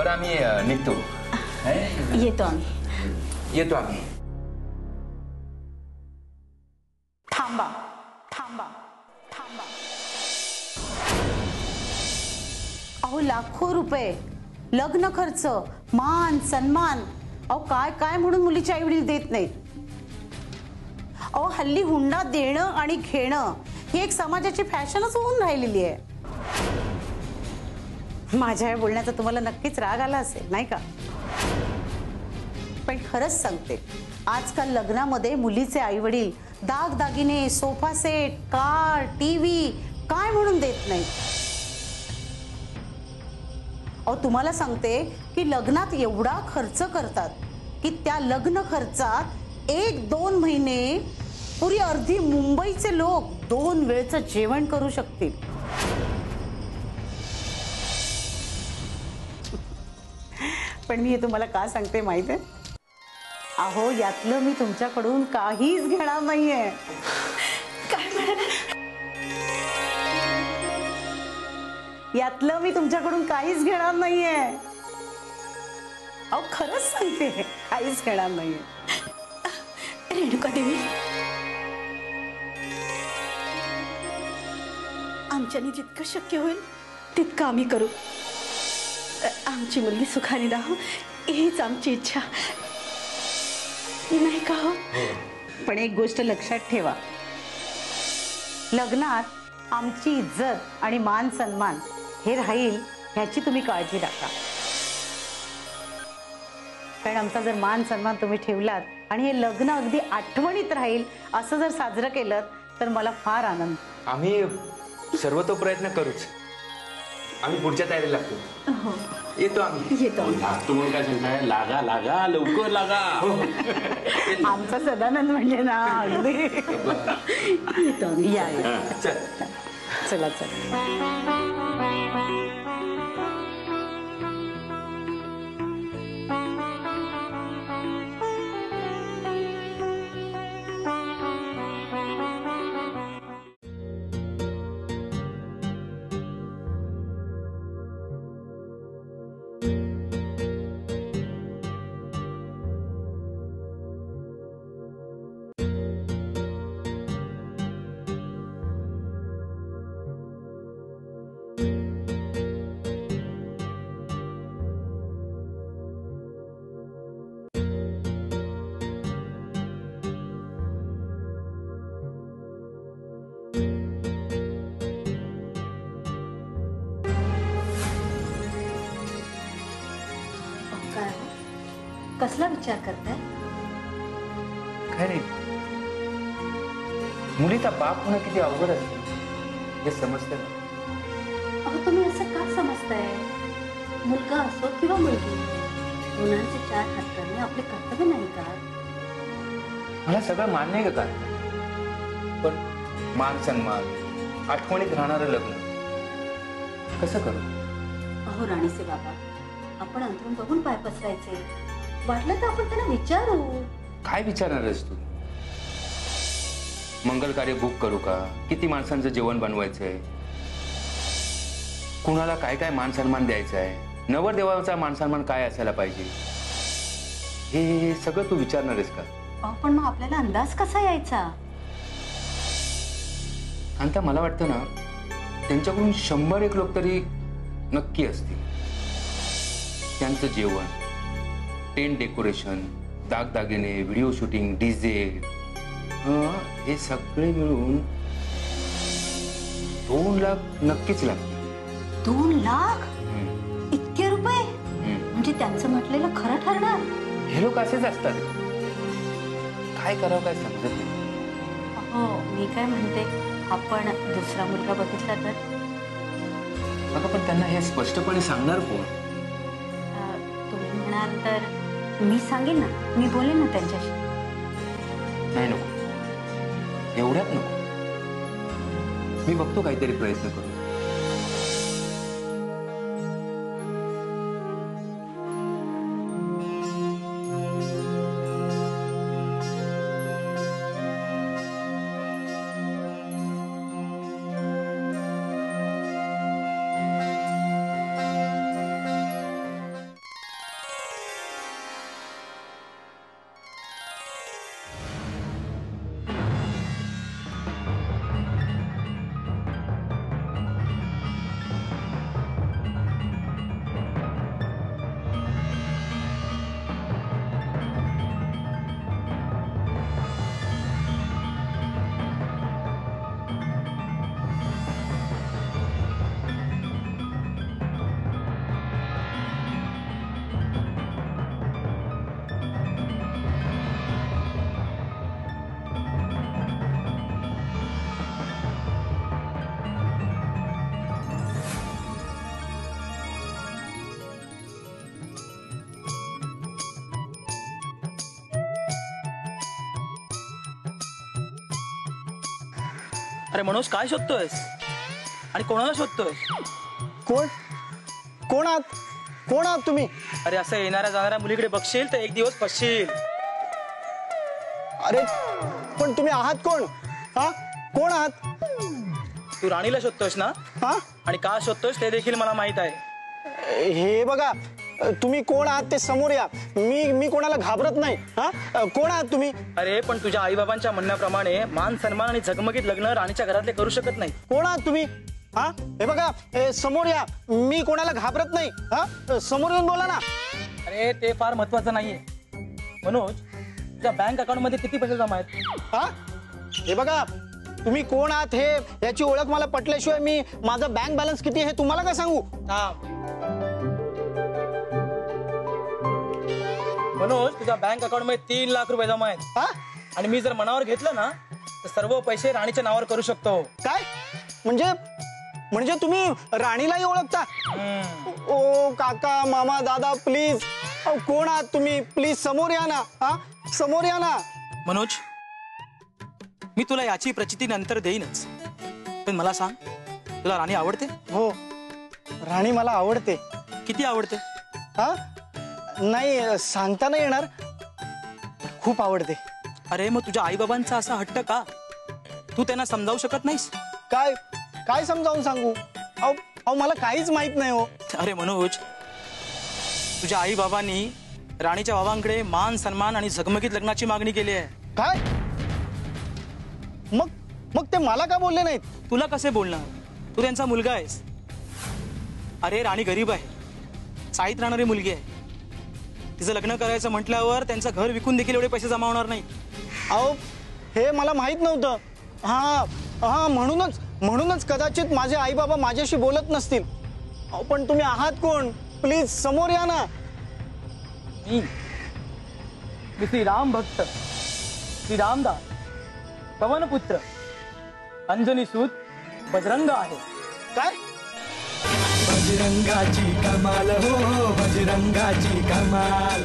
बरं आम्ही निघतो. येतो आम्ही. येतो आम्ही. थांबा थांबा थांबा. अहो लाखो रुपये लग्न खर्च, मान सन्मान, अहो काय काय म्हणून मुलीचे आई वडील देत नाहीत. अहो हल्ली हुंडा देणं आणि घेणं ही एक समाजाची फॅशनच होऊन राहिलेली आहे. माझ्या या बोलण्याचा तुम्हाला नक्कीच राग आला असेल नाही का? पण खरंच सांगते, आजकाल लग्नामध्ये मुलीचे आई वडील दागदागिने, सोफा सेट, कार, टीव्ही काय म्हणून देत नाही. अहो तुम्हाला सांगते की लग्नात एवढा खर्च करतात की त्या लग्न खर्चात 1-2 महिने पुरी अर्धी मुंबईचे लोक 2 वेळचं जेवण करू शकतील. पण मी हे तुम्हाला का सांगते माहित आहे? अहो यातलं मी तुमच्याकडून काहीच घेणार नाहीये. काय म्हणाला? यातलं मी तुमच्याकडून काहीच घेणार नाहीये. अहो खरंच सांगते, काहीच घेणार नाहीये. रेणुका देवी, आमच्याने जितकं शक्य होईल तितकं आम्ही करू. आमची मुलगी सुखाने राहो हीच आमची इच्छा नाही का? हो. पण एक गोष्ट लक्षात ठेवा, लग्नात आमची इज्जत आणि मान सन्मान हे राहील ह्याची तुम्ही काळजी राखा. कारण आमचा जर मान सन्मान तुम्ही ठेवलात आणि हे लग्न अगदी आठवणीत राहील असं जर साजरं केलं तर मला फार आनंद. आम्ही सर्व तो प्रयत्न करूच. आम्ही पुढच्या तयारीला लागतो. हो येतो आम्ही. येतो. लागतो म्हणून काय सांगताय? लागा लागा लवकर लागा. आमचा सदानंद म्हणजे ना अगदी. येतो आम्ही. या या. चल. चला चला. कसला विचार करताय? काय नाही, मुलीचा बाप होणं किती अवघड असतं हे समजतं ना. अहो तुम्ही असं का समजताय? मुलगा असो किंवा मुलगी, मुलांचे 4 हात करणे आपले कर्तव्य नाही का? मला सगळं मान्य आहे का? पण मान सन्मान, आठवणीत राहणारं लग्न कसं करू? अहो राणीचे बाबा, आपण अंतरून बघून पाय पसरायचे. वाटलं तर आपण त्यांना विचारू. काय विचारणार आहेस तू? मंगल कार्य बुक करू का? किती माणसांचं जेवण बनवायचंय? कुणाला काय काय मान सन्मान द्यायचा आहे? नवरदेवाचा मान सन्मान काय असायला पाहिजे? हे सगळं तू विचारणार आहेस का? अहो पण मग आपल्याला अंदाज कसा यायचा? आता मला वाटतं ना, त्यांच्याकडून 100-1 लोक तरी नक्की असतील. त्यांचं जेवण, टेंट डेकोरेशन, दागदागिने, व्हिडिओ शूटिंग, डीजे, हे सगळे मिळून 2 लाख नक्कीच लागतील. 2 लाख? इतके रुपये? म्हणजे त्यांचं म्हटलेलं खरं ठरणार? हे लोक असेच असतात. काय करावं काय समजत नाही. हो मी काय म्हणते, आपण दुसरा मुलगा बघितला तर? अगं पण त्यांना हे स्पष्टपणे सांगणार कोण? तुम्ही म्हणाल तर मी सांगेन ना, मी बोलेन ना त्यांच्याशी. नाही नको, एवढ्यात नको. मी बघतो काहीतरी प्रयत्न करू. अरे मनोज काय शोधतोयस आणि कोणाला शोधतोयस? कोण कोण आहात कोण आहात तुम्ही? अरे असं येणाऱ्या जाणाऱ्या मुलीकडे बघशील तर एक दिवस फसशील. अरे पण तुम्ही आहात कोण? हा कोण आहात? तू राणीला शोधतोयस ना? हा आणि का शोधतोयस ते देखील मला माहित आहे. हे बघा, तुम्ही कोण आहात ते समोर या. मी कोणाला घाबरत नाही. हा कोण आहात तुम्ही? अरे पण तुझ्या आईबाबांच्या म्हणण्याप्रमाणे मान सन्मान आणि झगमगीत लग्न राणीच्या घरातले करू शकत नाही. कोण आहात तुम्ही? हा हे बघा, समोर या. मी कोणाला घाबरत नाही. हा समोर येऊन बोला ना. अरे ते फार महत्वाचं नाहीये. मनोज, तुझ्या बँक अकाउंट मध्ये किती पैसे जमा आहेत? हा हे बघा, तुम्ही कोण आहात हे याची ओळख मला पटल्याशिवाय मी माझा बँक बॅलन्स किती हे तुम्हाला काय सांगू? थांब. मनोज, तुझ्या बँक अकाउंट मध्ये 3 लाख रुपये जमा आहेत. हा आणि मी जर मनावर घेतलं ना तर सर्व पैसे राणीच्या नावावर करू शकतो. काय म्हणजे तुम्ही राणीलाही ओळखता? ओ काका मामा दादा प्लीज, कोण आहात तुम्ही? प्लीज समोर या ना. हा समोर या ना. मनोज, मी तुला याची प्रचिती नंतर देईनच, पण मला सांग, तुला राणी आवडते? हो, राणी मला आवडते. किती आवडते? हा नाही सांगता नाही येणार, खूप आवडते. अरे मग तुझ्या आईबाबांचा असा हट्ट का? तू त्यांना समजावू शकत नाहीस? काय काय समजावून सांगू? अहो मला काहीच माहित नाही हो. अरे मनोज, तुझ्या आई बाबांनी राणीच्या बाबांकडे मान सन्मान आणि झगमगीत लग्नाची मागणी केली आहे. काय? मग ते मला का बोलले नाहीत? तुला कसे बोलणार? तू त्यांचा मुलगा आहेस. अरे राणी गरीब आहे, चाळीत राहणारी मुलगी आहे. तिचं लग्न करायचं म्हटल्यावर त्यांचं घर विकून देखील एवढे पैसे जमा होणार नाही. अहो हे मला माहित नव्हतं. हा म्हणूनच कदाचित माझे आई बाबा माझ्याशी बोलत नसतील. अहो पण तुम्ही आहात कोण? प्लीज समोर या ना. मी श्री राम भक्त, श्री रामदास, पवनपुत्र, अंजनी सूत, बजरंग आहे. काय? बजरंगाची कमाल हो, बजरंगाची कमाल.